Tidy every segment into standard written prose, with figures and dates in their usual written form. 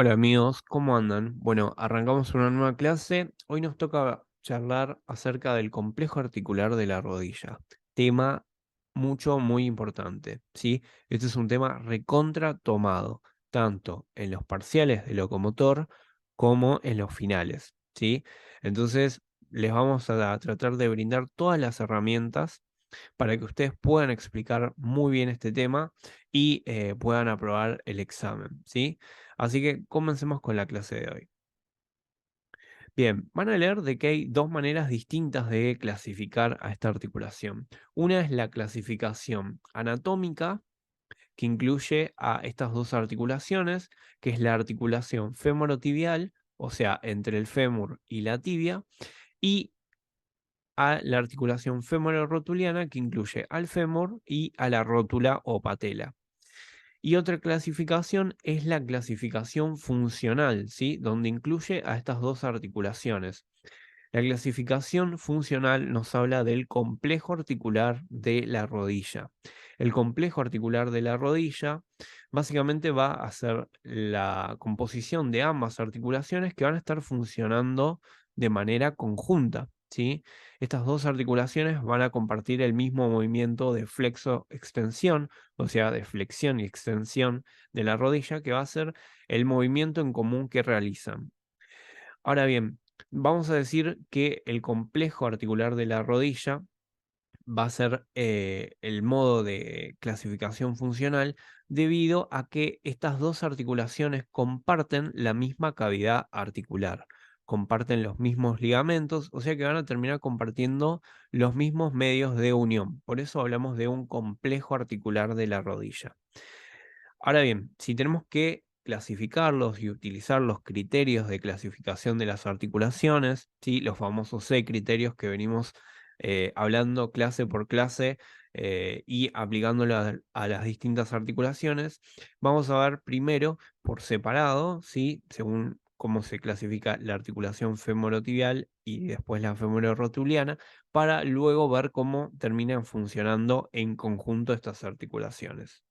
Hola amigos, ¿cómo andan? Bueno, arrancamos una nueva clase. Hoy nos toca charlar acerca del complejo articular de la rodilla. Tema muy importante, ¿sí? Este es un tema recontra tomado, tanto en los parciales de locomotor como en los finales, ¿sí? Entonces, les vamos a tratar de brindar todas las herramientas para que ustedes puedan explicar muy bien este tema y puedan aprobar el examen, ¿sí? Así que comencemos con la clase de hoy. Bien, van a leer de que hay dos maneras distintas de clasificar a esta articulación. Una es la clasificación anatómica, que incluye a estas dos articulaciones, que es la articulación femorotibial, o sea, entre el fémur y la tibia, y a la articulación femororotuliana, que incluye al fémur y a la rótula o patela. Y otra clasificación es la clasificación funcional, ¿sí? Donde incluye a estas dos articulaciones. La clasificación funcional nos habla del complejo articular de la rodilla. El complejo articular de la rodilla básicamente va a ser la composición de ambas articulaciones que van a estar funcionando de manera conjunta, ¿sí? Estas dos articulaciones van a compartir el mismo movimiento de flexo-extensión, o sea, de flexión y extensión de la rodilla, que va a ser el movimiento en común que realizan. Ahora bien, vamos a decir que el complejo articular de la rodilla va a ser el modo de clasificación funcional debido a que estas dos articulaciones comparten la misma cavidad articular, comparten los mismos ligamentos, o sea que van a terminar compartiendo los mismos medios de unión. Por eso hablamos de un complejo articular de la rodilla. Ahora bien, si tenemos que clasificarlos y utilizar los criterios de clasificación de las articulaciones, ¿sí? Los famosos 6 criterios que venimos hablando clase por clase y aplicándolo a las distintas articulaciones, vamos a ver primero por separado, ¿sí? Según cómo se clasifica la articulación femorotibial y después la femororotuliana, para luego ver cómo terminan funcionando en conjunto estas articulaciones.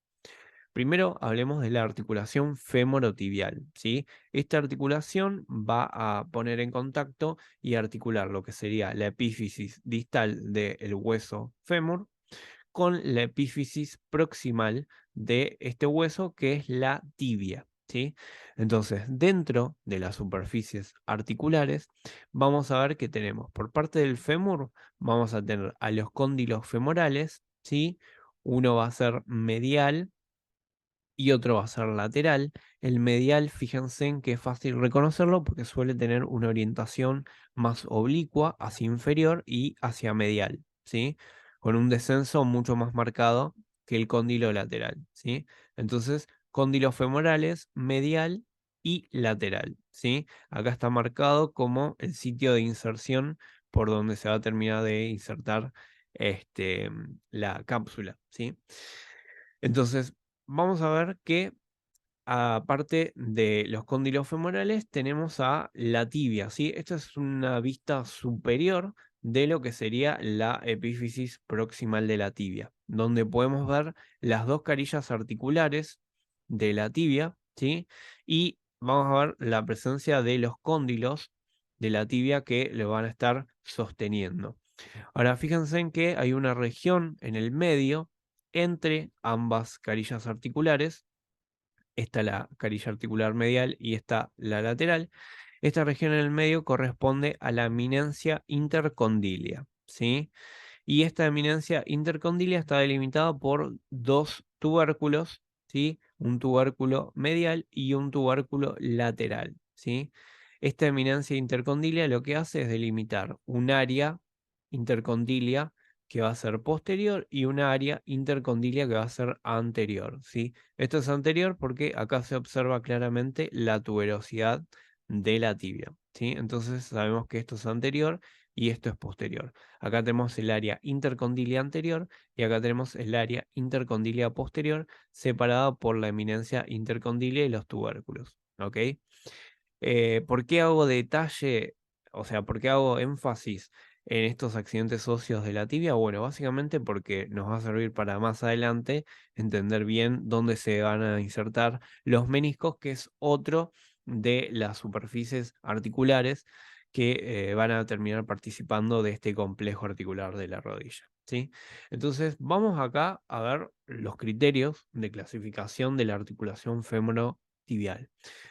Primero hablemos de la articulación femorotibial, ¿sí? Esta articulación va a poner en contacto y articular lo que sería la epífisis distal del hueso fémur con la epífisis proximal de este hueso que es la tibia, ¿sí? Entonces, dentro de las superficies articulares, vamos a ver que tenemos por parte del fémur, vamos a tener a los cóndilos femorales, ¿sí? Uno va a ser medial y otro va a ser lateral. El medial, fíjense en que es fácil reconocerlo porque suele tener una orientación más oblicua hacia inferior y hacia medial, ¿sí? Con un descenso mucho más marcado que el cóndilo lateral, ¿sí? Entonces, cóndilos femorales, medial y lateral, ¿sí? Acá está marcado como el sitio de inserción por donde se va a terminar de insertar la cápsula, ¿sí? Entonces, vamos a ver que aparte de los cóndilos femorales, tenemos a la tibia, ¿sí? Esta es una vista superior de lo que sería la epífisis proximal de la tibia, donde podemos ver las dos carillas articulares de la tibia, ¿sí? Y vamos a ver la presencia de los cóndilos de la tibia que lo van a estar sosteniendo. Ahora, fíjense en que hay una región en el medio entre ambas carillas articulares. Esta la carilla articular medial y esta la lateral. Esta región en el medio corresponde a la eminencia intercondilia, ¿sí? Y esta eminencia intercondilia está delimitada por dos tubérculos, ¿sí? Un tubérculo medial y un tubérculo lateral, ¿sí? Esta eminencia intercondilia lo que hace es delimitar un área intercondilia que va a ser posterior y una área intercondilia que va a ser anterior, ¿sí? Esto es anterior porque acá se observa claramente la tuberosidad de la tibia, ¿sí? Entonces sabemos que esto es anterior y esto es posterior. Acá tenemos el área intercondilia anterior y acá tenemos el área intercondilia posterior separada por la eminencia intercondilia y los tubérculos, ¿ok? ¿Por qué hago detalle, o sea, por qué hago énfasis en estos accidentes óseos de la tibia? Bueno, básicamente porque nos va a servir para más adelante entender bien dónde se van a insertar los meniscos, que es otro de las superficies articulares que van a terminar participando de este complejo articular de la rodilla, ¿sí? Entonces, vamos acá a ver los criterios de clasificación de la articulación femorotibial.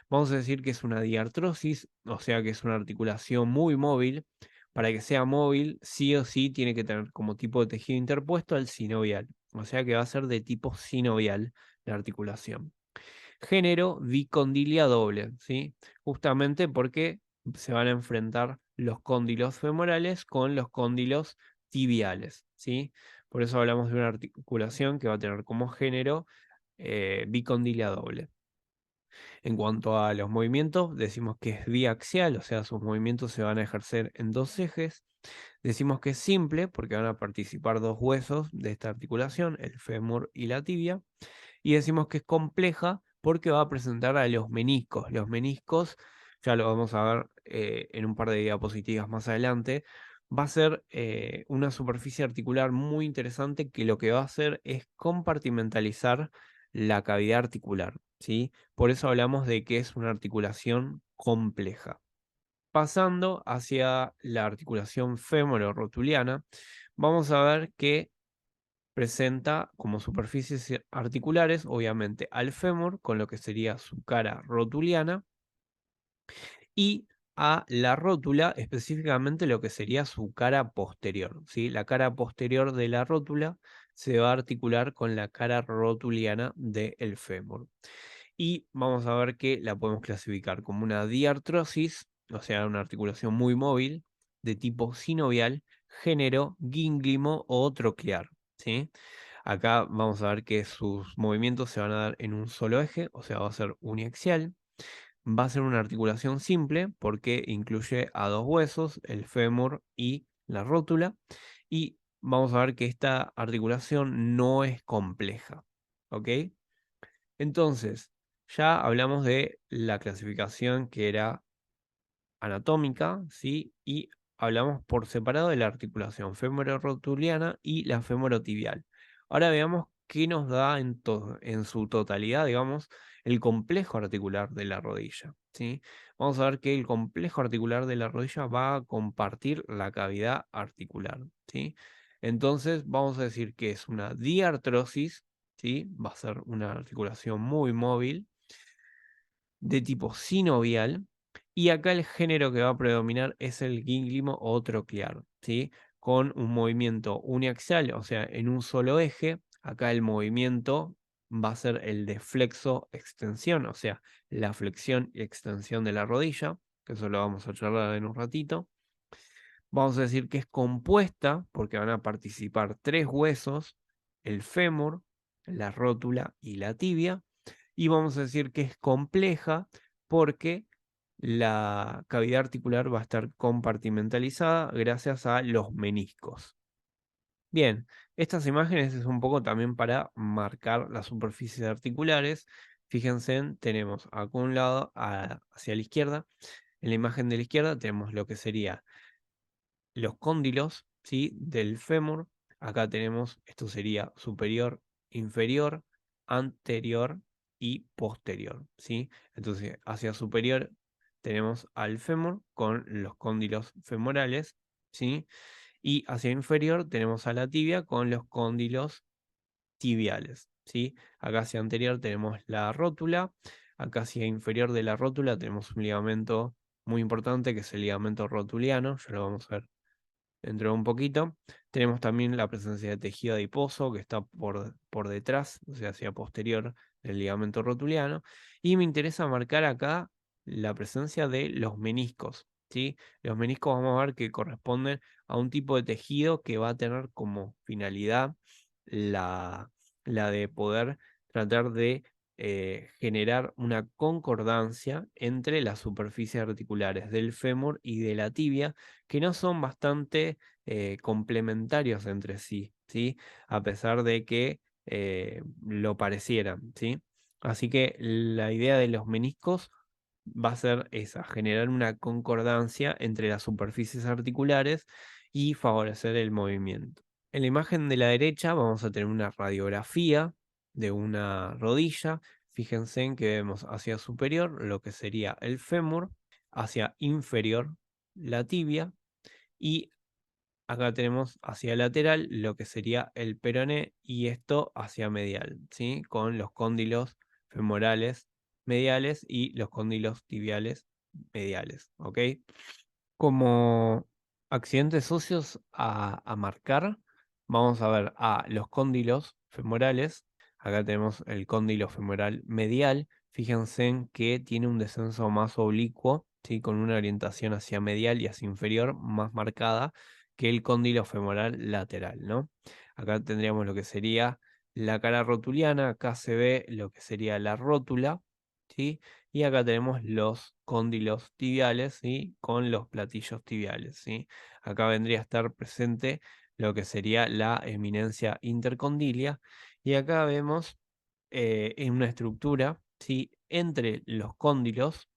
Vamos a decir que es una diartrosis, o sea que es una articulación muy móvil. Para que sea móvil, sí o sí tiene que tener como tipo de tejido interpuesto al sinovial, o sea que va a ser de tipo sinovial la articulación. Género bicondilia doble, ¿sí? Justamente porque se van a enfrentar los cóndilos femorales con los cóndilos tibiales, ¿sí? Por eso hablamos de una articulación que va a tener como género bicondilia doble. En cuanto a los movimientos, decimos que es biaxial, o sea, sus movimientos se van a ejercer en dos ejes. Decimos que es simple porque van a participar dos huesos de esta articulación, el fémur y la tibia. Y decimos que es compleja porque va a presentar a los meniscos. Los meniscos, ya lo vamos a ver en un par de diapositivas más adelante, va a ser una superficie articular muy interesante que lo que va a hacer es compartimentalizar la cavidad articular, ¿sí? Por eso hablamos de que es una articulación compleja. Pasando hacia la articulación fémoro-rotuliana, vamos a ver que presenta como superficies articulares, obviamente, al fémur, con lo que sería su cara rotuliana, y a la rótula, específicamente lo que sería su cara posterior, ¿sí? La cara posterior de la rótula se va a articular con la cara rotuliana del fémur. Y vamos a ver que la podemos clasificar como una diartrosis, o sea, una articulación muy móvil, de tipo sinovial, género, gínglimo o troclear, ¿sí? Acá vamos a ver que sus movimientos se van a dar en un solo eje, o sea, va a ser uniaxial. Va a ser una articulación simple porque incluye a dos huesos, el fémur y la rótula. Y vamos a ver que esta articulación no es compleja. ¿Ok? Entonces, ya hablamos de la clasificación que era anatómica, ¿sí? Y hablamos por separado de la articulación femororotuliana y la femorotibial. Ahora veamos qué nos da en su totalidad, digamos, el complejo articular de la rodilla, ¿sí? Vamos a ver que el complejo articular de la rodilla va a compartir la cavidad articular, ¿sí? Entonces vamos a decir que es una diartrosis, ¿sí? Va a ser una articulación muy móvil de tipo sinovial, y acá el género que va a predominar es el gínglimo o troclear, ¿sí? Con un movimiento uniaxial, o sea, en un solo eje. Acá el movimiento va a ser el de flexo-extensión, o sea, la flexión y extensión de la rodilla, que eso lo vamos a charlar en un ratito. Vamos a decir que es compuesta porque van a participar tres huesos, el fémur, la rótula y la tibia, y vamos a decir que es compleja porque la cavidad articular va a estar compartimentalizada gracias a los meniscos. Bien, estas imágenes es un poco también para marcar las superficies articulares. Fíjense, tenemos acá un lado hacia la izquierda. En la imagen de la izquierda tenemos lo que sería los cóndilos, ¿sí? Del fémur. Acá tenemos, esto sería superior, inferior, anterior y posterior, ¿sí? Entonces, hacia superior tenemos al fémur con los cóndilos femorales, ¿sí? Y hacia inferior tenemos a la tibia con los cóndilos tibiales, ¿sí? Acá hacia anterior tenemos la rótula, acá hacia inferior de la rótula tenemos un ligamento muy importante que es el ligamento rotuliano, ya lo vamos a ver dentro de un poquito. Tenemos también la presencia de tejido adiposo que está por detrás, o sea, hacia posterior del ligamento rotuliano. Y me interesa marcar acá la presencia de los meniscos, ¿sí? Los meniscos vamos a ver que corresponden a un tipo de tejido que va a tener como finalidad la, la de poder tratar de generar una concordancia entre las superficies articulares del fémur y de la tibia, que no son bastante complementarios entre sí, ¿sí? A pesar de que lo parecieran, ¿sí? Así que la idea de los meniscos va a ser esa, generar una concordancia entre las superficies articulares y favorecer el movimiento. En la imagen de la derecha vamos a tener una radiografía de una rodilla. fíjense en que vemos hacia superior lo que sería el fémur, hacia inferior la tibia y acá tenemos hacia lateral lo que sería el peroné y esto hacia medial, ¿sí? Con los cóndilos femorales mediales y los cóndilos tibiales mediales, ¿ok? Como accidentes socios a marcar, vamos a ver a los cóndilos femorales. Acá tenemos el cóndilo femoral medial. Fíjense en que tiene un descenso más oblicuo, ¿sí? Con una orientación hacia medial y hacia inferior más marcada que el cóndilo femoral lateral, ¿no? Acá tendríamos lo que sería la cara rotuliana, acá se ve lo que sería la rótula, ¿sí? Y acá tenemos los cóndilos tibiales, ¿sí? Con los platillos tibiales, ¿sí? Acá vendría a estar presente lo que sería la eminencia intercondilia. Y acá vemos en una estructura, ¿sí? Entre los cóndilos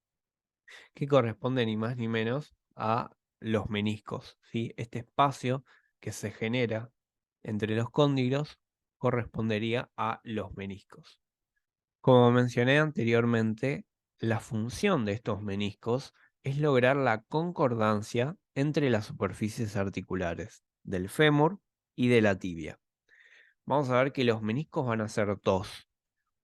que corresponden ni más ni menos a los meniscos, ¿sí? Este espacio que se genera entre los cóndilos correspondería a los meniscos. Como mencioné anteriormente, la función de estos meniscos es lograr la concordancia entre las superficies articulares del fémur y de la tibia. Vamos a ver que los meniscos van a ser dos.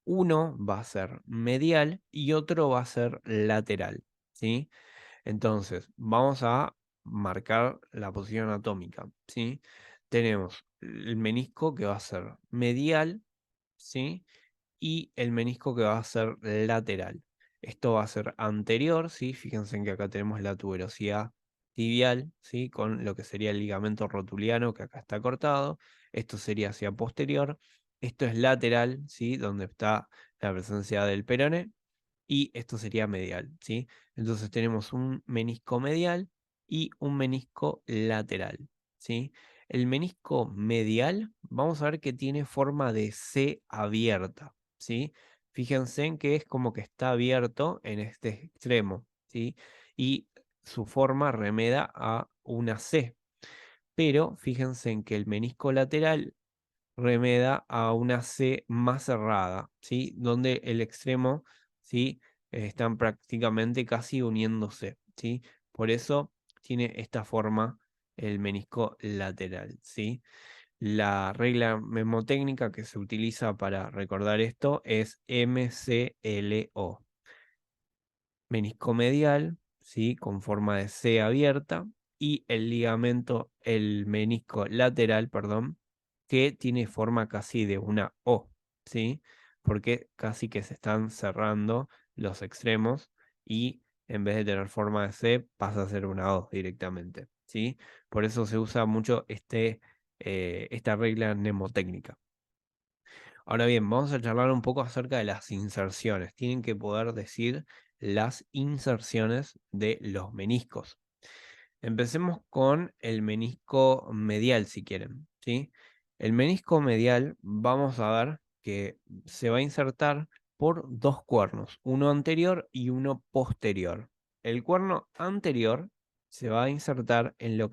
Uno va a ser medial y otro va a ser lateral, ¿sí? Entonces, vamos a marcar la posición anatómica, ¿sí? Tenemos el menisco que va a ser medial, ¿sí? Y el menisco que va a ser lateral. Esto va a ser anterior, ¿sí? Fíjense en que acá tenemos la tuberosidad tibial, ¿sí? Con lo que sería el ligamento rotuliano que acá está cortado. Esto sería hacia posterior. Esto es lateral, ¿sí? Donde está la presencia del peroné y esto sería medial, ¿sí? Entonces tenemos un menisco medial y un menisco lateral, ¿sí? El menisco medial, vamos a ver que tiene forma de C abierta, ¿sí? Fíjense en que es como que está abierto en este extremo, ¿sí? Y su forma remeda a una C, pero fíjense en que el menisco lateral remeda a una C más cerrada, ¿sí? Donde el extremo, ¿sí? Están prácticamente casi uniéndose, ¿sí? Por eso tiene esta forma el menisco lateral, ¿sí? La regla memotécnica que se utiliza para recordar esto es MCLO. Menisco medial, ¿sí? Con forma de C abierta, y el menisco lateral, perdón, que tiene forma casi de una O, ¿sí? Porque casi que se están cerrando los extremos y en vez de tener forma de C pasa a ser una O directamente, ¿sí? Por eso se usa mucho esta regla mnemotécnica. Ahora bien, vamos a charlar un poco acerca de las inserciones. Tienen que poder decir las inserciones de los meniscos. Empecemos con el menisco medial, si quieren, ¿sí? El menisco medial, vamos a ver que se va a insertar por dos cuernos, uno anterior y uno posterior. El cuerno anterior se va a insertar en lo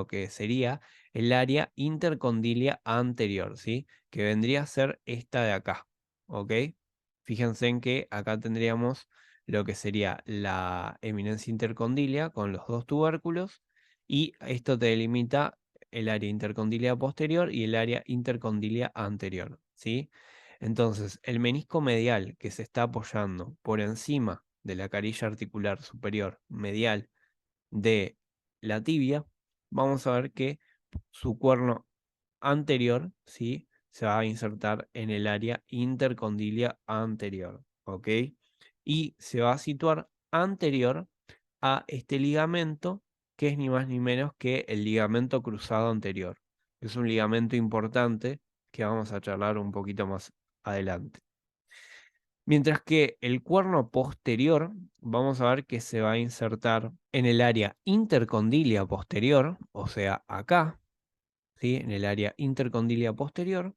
que sería el área intercondilia anterior, ¿sí? Que vendría a ser esta de acá, ¿ok? Fíjense en que acá tendríamos lo que sería la eminencia intercondilia con los dos tubérculos y esto te delimita el área intercondilia posterior y el área intercondilia anterior, ¿sí? Entonces, el menisco medial que se está apoyando por encima de la carilla articular superior medial de la tibia, vamos a ver que su cuerno anterior, ¿sí? Se va a insertar en el área intercondilia anterior, ¿ok? Y se va a situar anterior a este ligamento, que es ni más ni menos que el ligamento cruzado anterior. Es un ligamento importante que vamos a charlar un poquito más adelante. Mientras que el cuerno posterior, vamos a ver que se va a insertar en el área intercondilia posterior, o sea, acá, ¿sí? En el área intercondilia posterior,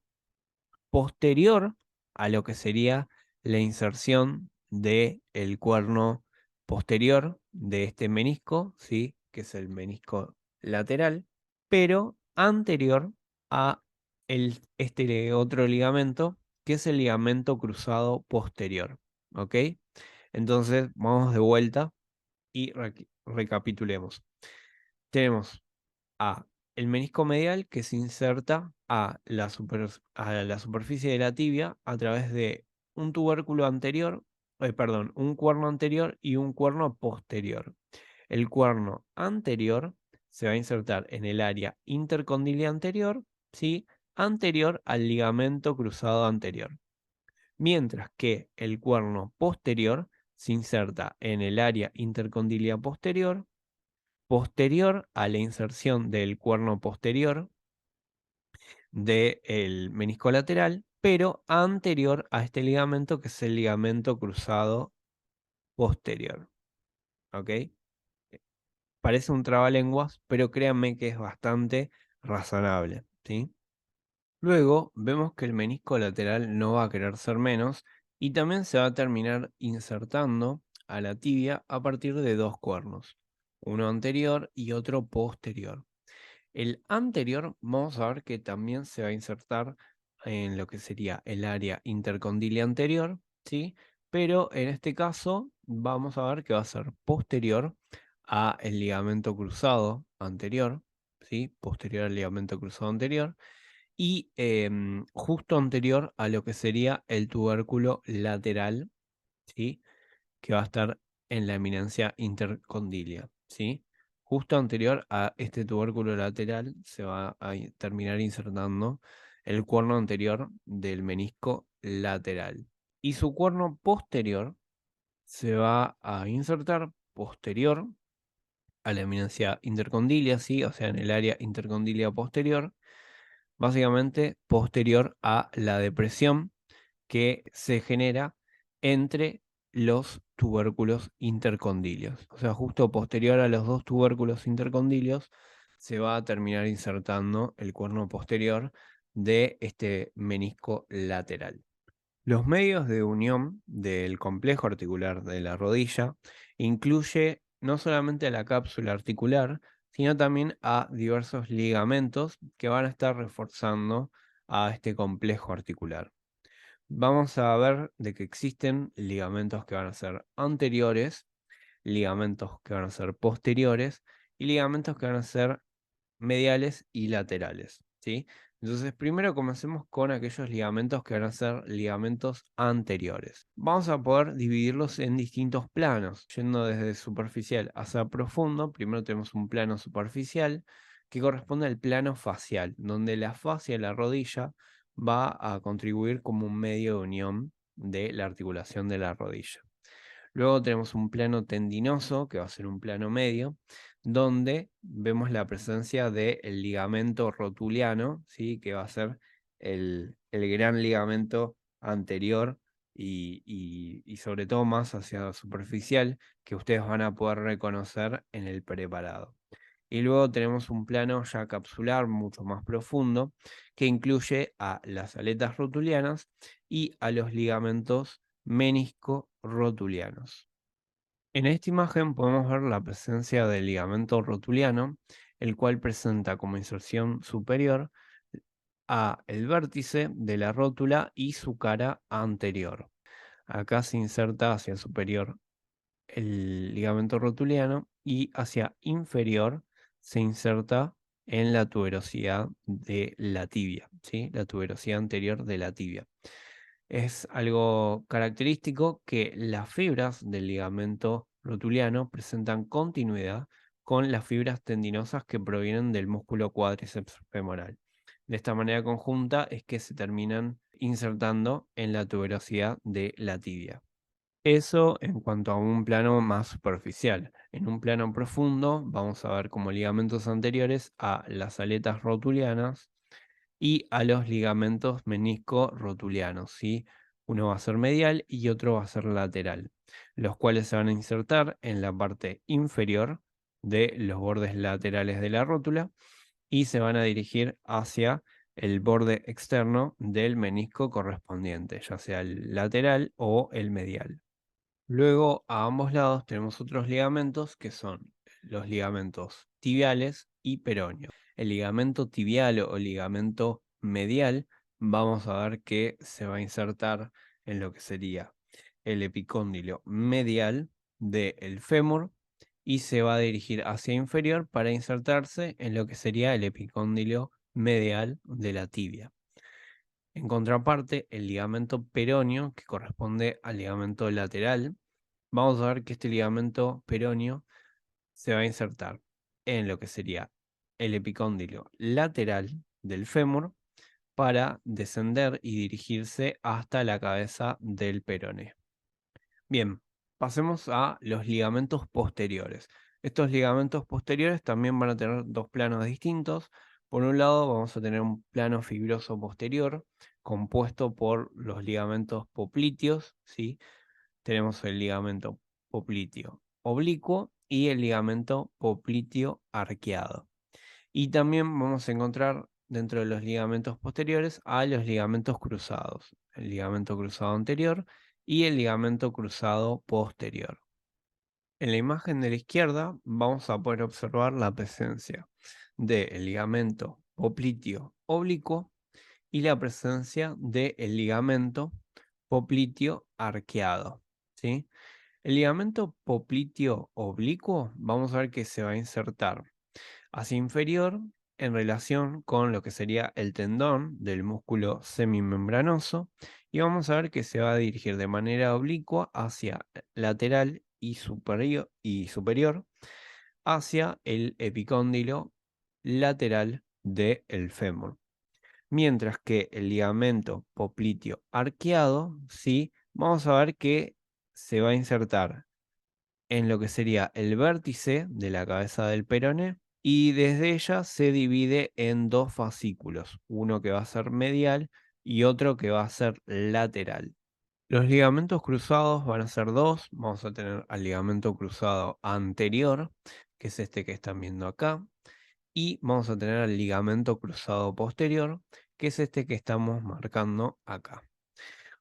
posterior a lo que sería la inserción del cuerno posterior de este menisco, ¿sí? Que es el menisco lateral, pero anterior a este otro ligamento, que es el ligamento cruzado posterior. ¿Ok? Entonces, vamos de vuelta y recapitulemos. Tenemos a el menisco medial que se inserta a la superficie de la tibia a través de un tubérculo anterior, perdón, un cuerno anterior y un cuerno posterior. El cuerno anterior se va a insertar en el área intercondilia anterior, ¿sí? Anterior al ligamento cruzado anterior. Mientras que el cuerno posterior se inserta en el área intercondilia posterior, posterior a la inserción del cuerno posterior del menisco lateral, pero anterior a este ligamento que es el ligamento cruzado posterior. ¿Ok? Parece un trabalenguas, pero créanme que es bastante razonable, ¿sí? Luego vemos que el menisco lateral no va a querer ser menos y también se va a terminar insertando a la tibia a partir de dos cuernos, uno anterior y otro posterior. El anterior vamos a ver que también se va a insertar en lo que sería el área intercondilia anterior, ¿sí? Pero en este caso vamos a ver que va a ser posterior a el ligamento cruzado anterior, ¿sí? Posterior al ligamento cruzado anterior y justo anterior a lo que sería el tubérculo lateral, ¿sí? Que va a estar en la eminencia intercondilia, ¿sí? Justo anterior a este tubérculo lateral se va a terminar insertando el cuerno anterior del menisco lateral. Y su cuerno posterior se va a insertar posterior a la eminencia intercondilia, ¿sí? O sea, en el área intercondilia posterior, básicamente posterior a la depresión que se genera entre los tubérculos intercondilios. O sea, justo posterior a los dos tubérculos intercondilios se va a terminar insertando el cuerno posterior de este menisco lateral. Los medios de unión del complejo articular de la rodilla incluye no solamente a la cápsula articular, sino también a diversos ligamentos que van a estar reforzando a este complejo articular. Vamos a ver de que existen ligamentos que van a ser anteriores, ligamentos que van a ser posteriores y ligamentos que van a ser mediales y laterales, ¿sí? Entonces, primero comencemos con aquellos ligamentos que van a ser ligamentos anteriores. Vamos a poder dividirlos en distintos planos, yendo desde superficial hacia profundo. Primero tenemos un plano superficial que corresponde al plano facial, donde la fascia de la rodilla va a contribuir como un medio de unión de la articulación de la rodilla. Luego tenemos un plano tendinoso, que va a ser un plano medio, donde vemos la presencia del ligamento rotuliano, ¿sí? Que va a ser el gran ligamento anterior y sobre todo más hacia superficial, que ustedes van a poder reconocer en el preparado. Y luego tenemos un plano ya capsular mucho más profundo, que incluye a las aletas rotulianas y a los ligamentos menisco-rotulianos. En esta imagen podemos ver la presencia del ligamento rotuliano, el cual presenta como inserción superior a el vértice de la rótula y su cara anterior. Acá se inserta hacia superior el ligamento rotuliano y hacia inferior se inserta en la tuberosidad de la tibia, ¿sí? La tuberosidad anterior de la tibia. Es algo característico que las fibras del ligamento rotuliano presentan continuidad con las fibras tendinosas que provienen del músculo cuádriceps femoral. De esta manera conjunta es que se terminan insertando en la tuberosidad de la tibia. Eso en cuanto a un plano más superficial. En un plano profundo vamos a ver como ligamentos anteriores a las aletas rotulianas y a los ligamentos menisco-rotulianos, ¿sí? Uno va a ser medial y otro va a ser lateral, los cuales se van a insertar en la parte inferior de los bordes laterales de la rótula y se van a dirigir hacia el borde externo del menisco correspondiente, ya sea el lateral o el medial. Luego, a ambos lados tenemos otros ligamentos que son los ligamentos tibiales y peroneos. El ligamento tibial o ligamento medial vamos a ver que se va a insertar en lo que sería el epicóndilo medial del fémur y se va a dirigir hacia inferior para insertarse en lo que sería el epicóndilo medial de la tibia. En contraparte, el ligamento peroneo, que corresponde al ligamento lateral, vamos a ver que este ligamento peroneo se va a insertar en lo que sería el epicóndilo lateral del fémur para descender y dirigirse hasta la cabeza del peroné. Bien, pasemos a los ligamentos posteriores. Estos ligamentos posteriores también van a tener dos planos distintos. Por un lado, vamos a tener un plano fibroso posterior compuesto por los ligamentos popliteos, ¿sí? Tenemos el ligamento popliteo oblicuo y el ligamento popliteo arqueado. Y también vamos a encontrar dentro de los ligamentos posteriores a los ligamentos cruzados, el ligamento cruzado anterior y el ligamento cruzado posterior. En la imagen de la izquierda vamos a poder observar la presencia del ligamento popliteo oblicuo y la presencia del ligamento popliteo arqueado, ¿sí? El ligamento popliteo oblicuo, vamos a ver que se va a insertar hacia inferior en relación con lo que sería el tendón del músculo semimembranoso y vamos a ver que se va a dirigir de manera oblicua hacia lateral y superior hacia el epicóndilo lateral del fémur. Mientras que el ligamento popliteo arqueado, sí, vamos a ver que se va a insertar en lo que sería el vértice de la cabeza del peroné y desde ella se divide en dos fascículos, uno que va a ser medial y otro que va a ser lateral. Los ligamentos cruzados van a ser dos, vamos a tener al ligamento cruzado anterior, que es este que están viendo acá, y vamos a tener al ligamento cruzado posterior, que es este que estamos marcando acá.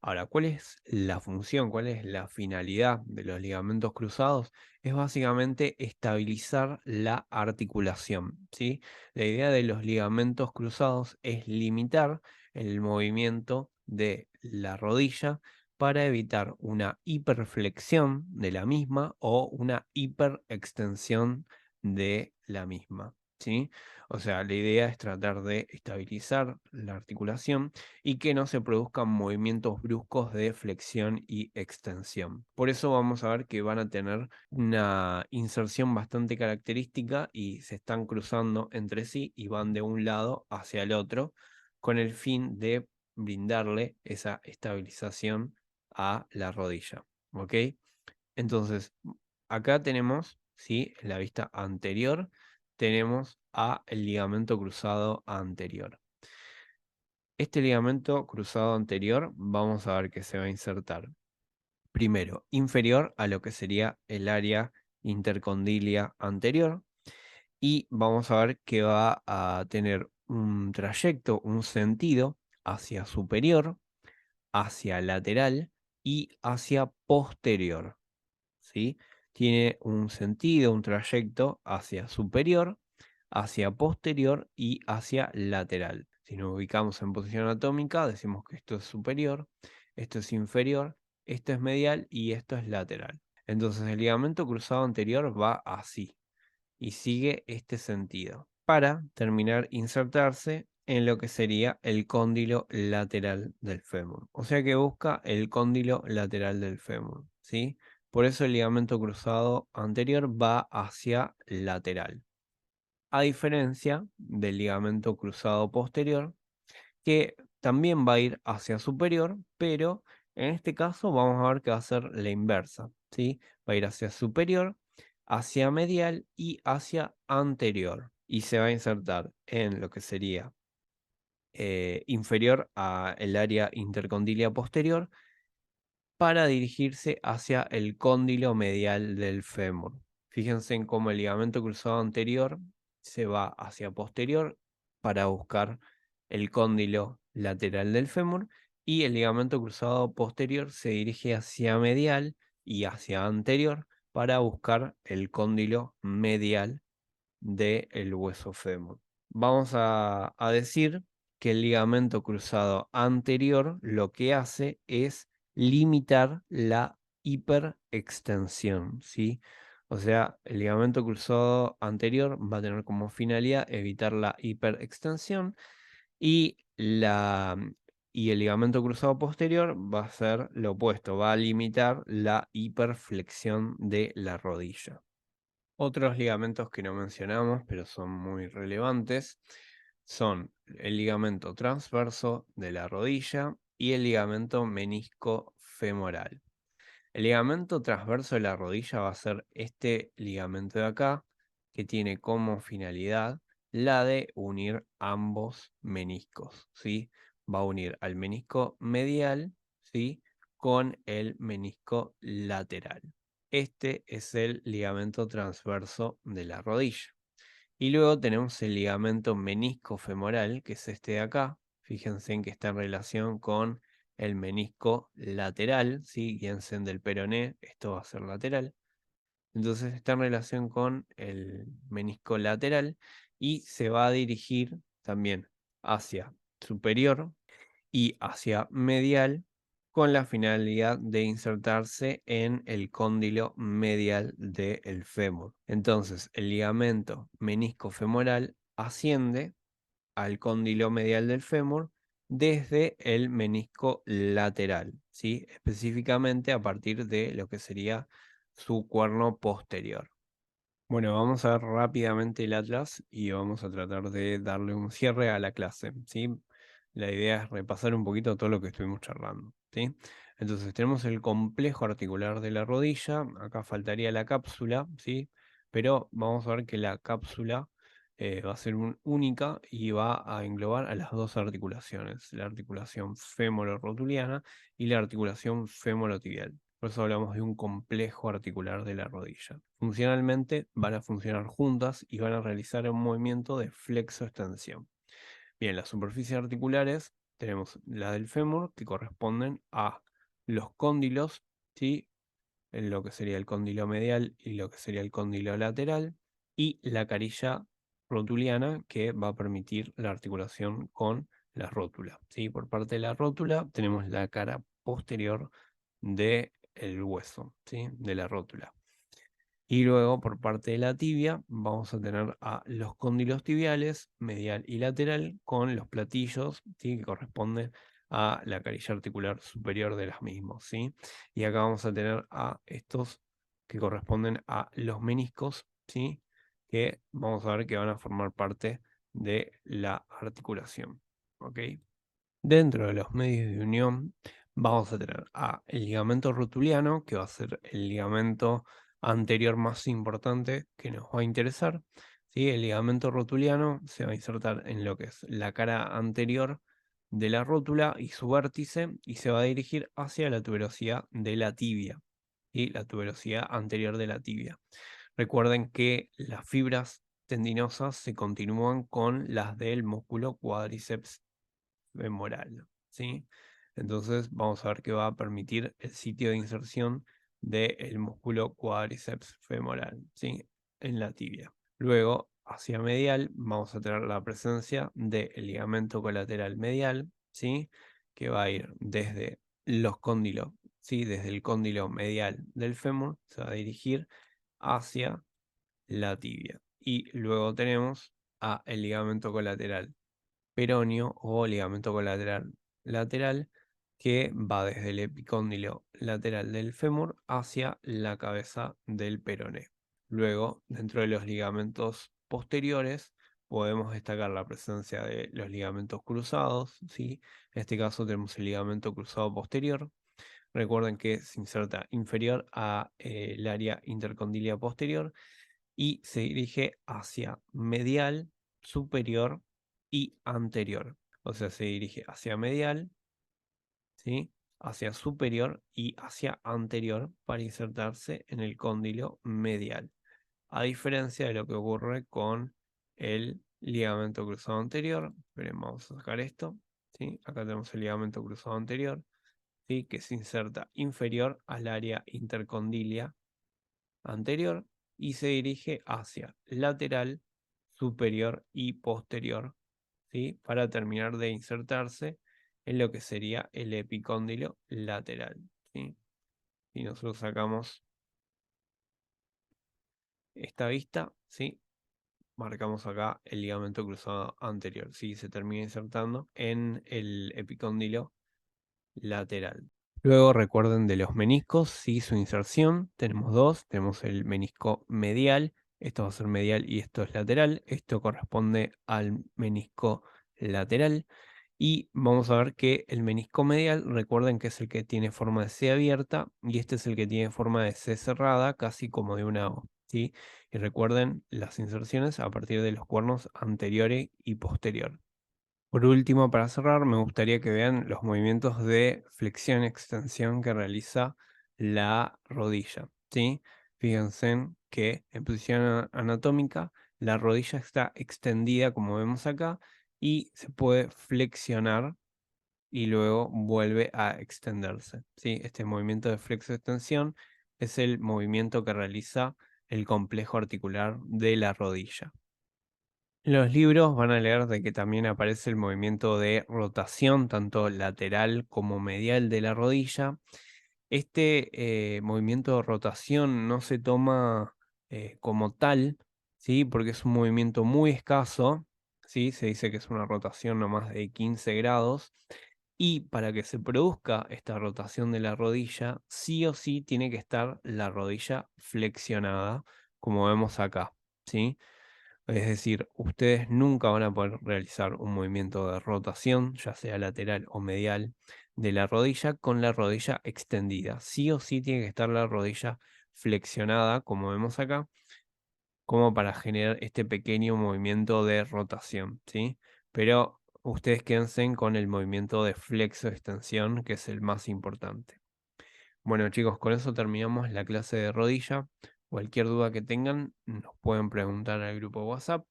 Ahora, ¿cuál es la función? ¿Cuál es la finalidad de los ligamentos cruzados? Es básicamente estabilizar la articulación, ¿sí? La idea de los ligamentos cruzados es limitar el movimiento de la rodilla para evitar una hiperflexión de la misma o una hiperextensión de la misma, ¿sí? O sea, la idea es tratar de estabilizar la articulación y que no se produzcan movimientos bruscos de flexión y extensión. Por eso vamos a ver que van a tener una inserción bastante característica y se están cruzando entre sí y van de un lado hacia el otro con el fin de brindarle esa estabilización a la rodilla. ¿Ok? Entonces, acá tenemos, ¿sí? En la vista anterior, tenemos a el ligamento cruzado anterior. Este ligamento cruzado anterior, vamos a ver que se va a insertar primero inferior a lo que sería el área intercondilia anterior y vamos a ver que va a tener un trayecto, un sentido hacia superior, hacia lateral y hacia posterior, ¿sí? Tiene un sentido, un trayecto hacia superior, hacia posterior y hacia lateral. Si nos ubicamos en posición anatómica, decimos que esto es superior, esto es inferior, esto es medial y esto es lateral. Entonces el ligamento cruzado anterior va así y sigue este sentido para terminar insertarse en lo que sería el cóndilo lateral del fémur. O sea que busca el cóndilo lateral del fémur, ¿sí? Por eso el ligamento cruzado anterior va hacia lateral. A diferencia del ligamento cruzado posterior, que también va a ir hacia superior, pero en este caso vamos a ver que va a ser la inversa, ¿sí? Va a ir hacia superior, hacia medial y hacia anterior. Y se va a insertar en lo que sería inferior a el área intercondilia posterior para dirigirse hacia el cóndilo medial del fémur. Fíjense en cómo el ligamento cruzado anterior se va hacia posterior para buscar el cóndilo lateral del fémur y el ligamento cruzado posterior se dirige hacia medial y hacia anterior para buscar el cóndilo medial del hueso fémur. Vamos a decir que el ligamento cruzado anterior lo que hace es limitar la hiperextensión, ¿sí? O sea, el ligamento cruzado anterior va a tener como finalidad evitar la hiperextensión y, y el ligamento cruzado posterior va a ser lo opuesto, va a limitar la hiperflexión de la rodilla. Otros ligamentos que no mencionamos, pero son muy relevantes, son el ligamento transverso de la rodilla y el ligamento menisco femoral. El ligamento transverso de la rodilla va a ser este ligamento de acá, que tiene como finalidad la de unir ambos meniscos, ¿sí? Va a unir al menisco medial, ¿sí? Con el menisco lateral. Este es el ligamento transverso de la rodilla. Y luego tenemos el ligamento menisco femoral, que es este de acá. Fíjense en que está en relación con el menisco lateral, ¿sí? Guíense del peroné, esto va a ser lateral. Entonces está en relación con el menisco lateral y se va a dirigir también hacia superior y hacia medial con la finalidad de insertarse en el cóndilo medial del fémur. Entonces, el ligamento menisco femoral asciende al cóndilo medial del fémur desde el menisco lateral, ¿sí? Específicamente a partir de lo que sería su cuerno posterior. Bueno, vamos a ver rápidamente el atlas y vamos a tratar de darle un cierre a la clase, ¿sí? La idea es repasar un poquito todo lo que estuvimos charlando, ¿sí? Entonces tenemos el complejo articular de la rodilla, acá faltaría la cápsula, ¿sí? Pero vamos a ver que la cápsula va a ser única y va a englobar a las dos articulaciones, la articulación fémoro-rotuliana y la articulación fémoro-tibial. Por eso hablamos de un complejo articular de la rodilla. Funcionalmente van a funcionar juntas y van a realizar un movimiento de flexo-extensión. Bien, las superficies articulares tenemos la del fémur que corresponden a los cóndilos, ¿sí? En lo que sería el cóndilo medial y lo que sería el cóndilo lateral, y la carilla rotuliana que va a permitir la articulación con la rótula, ¿sí? Por parte de la rótula tenemos la cara posterior del hueso, ¿sí? De la rótula. Y luego por parte de la tibia vamos a tener a los cóndilos tibiales, medial y lateral, con los platillos, ¿sí? Que corresponden a la carilla articular superior de las mismas, ¿sí? Y acá vamos a tener a estos que corresponden a los meniscos, ¿sí? Que vamos a ver que van a formar parte de la articulación, ¿ok? Dentro de los medios de unión vamos a tener el ligamento rotuliano, que va a ser el ligamento anterior más importante que nos va a interesar, ¿sí? El ligamento rotuliano se va a insertar en lo que es la cara anterior de la rótula y su vértice y se va a dirigir hacia la tuberosidad de la tibia y la tuberosidad anterior de la tibia. Recuerden que las fibras tendinosas se continúan con las del músculo cuádriceps femoral, ¿sí? Entonces vamos a ver que va a permitir el sitio de inserción del músculo cuádriceps femoral, ¿sí? En la tibia. Luego, hacia medial, vamos a tener la presencia del ligamento colateral medial, ¿sí? Que va a ir desde los cóndilos, ¿sí? Desde el cóndilo medial del fémur, se va a dirigir hacia la tibia. Y luego tenemos el ligamento colateral peroneo o ligamento colateral lateral que va desde el epicóndilo lateral del fémur hacia la cabeza del peroné. Luego, dentro de los ligamentos posteriores, podemos destacar la presencia de los ligamentos cruzados, ¿sí? En este caso tenemos el ligamento cruzado posterior. Recuerden que se inserta inferior a el área intercondilia posterior y se dirige hacia medial, superior y anterior. O sea, se dirige hacia medial, ¿sí? Hacia superior y hacia anterior para insertarse en el cóndilo medial. A diferencia de lo que ocurre con el ligamento cruzado anterior. Esperen, vamos a sacar esto, ¿sí? Acá tenemos el ligamento cruzado anterior, ¿sí? Que se inserta inferior al área intercondilia anterior y se dirige hacia lateral, superior y posterior, ¿sí? Para terminar de insertarse en lo que sería el epicóndilo lateral, ¿sí? Si nosotros sacamos esta vista, ¿sí? Marcamos acá el ligamento cruzado anterior, ¿sí? Se termina insertando en el epicóndilo lateral. Luego recuerden de los meniscos, sí, su inserción. Tenemos dos, tenemos el menisco medial, esto va a ser medial y esto es lateral. Esto corresponde al menisco lateral. Y vamos a ver que el menisco medial, recuerden que es el que tiene forma de C abierta y este es el que tiene forma de C cerrada, casi como de una O, ¿sí? Y recuerden las inserciones a partir de los cuernos anteriores y posterior. Por último, para cerrar, me gustaría que vean los movimientos de flexión-extensión que realiza la rodilla, ¿sí? Fíjense que en posición anatómica la rodilla está extendida como vemos acá y se puede flexionar y luego vuelve a extenderse, ¿sí? Este movimiento de flexo-extensión es el movimiento que realiza el complejo articular de la rodilla. Los libros van a leer de que también aparece el movimiento de rotación, tanto lateral como medial de la rodilla. Este movimiento de rotación no se toma como tal, ¿sí? Porque es un movimiento muy escaso, ¿sí? Se dice que es una rotación no más de 15 grados. Y para que se produzca esta rotación de la rodilla, sí o sí tiene que estar la rodilla flexionada, como vemos acá, ¿sí? Es decir, ustedes nunca van a poder realizar un movimiento de rotación, ya sea lateral o medial, de la rodilla con la rodilla extendida. Sí o sí tiene que estar la rodilla flexionada, como vemos acá, como para generar este pequeño movimiento de rotación, ¿sí? Pero ustedes quédense con el movimiento de flexo-extensión, que es el más importante. Bueno, chicos, con eso terminamos la clase de rodilla. Cualquier duda que tengan, nos pueden preguntar al grupo WhatsApp.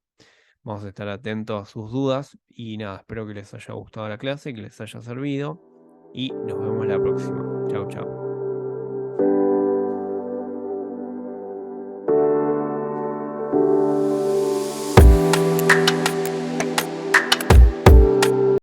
Vamos a estar atentos a sus dudas y nada, espero que les haya gustado la clase, que les haya servido y nos vemos la próxima. Chau, chau.